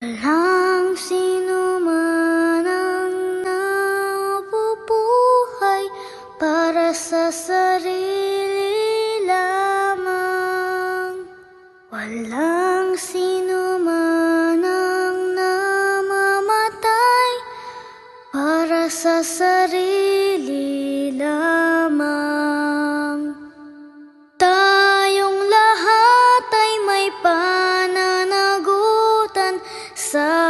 Walang sino man ang nabubuhay para sa sarili lamang. Walang sino man ang namamatay para sa sarili lamang. Tayong lahat ay may pananagutan sa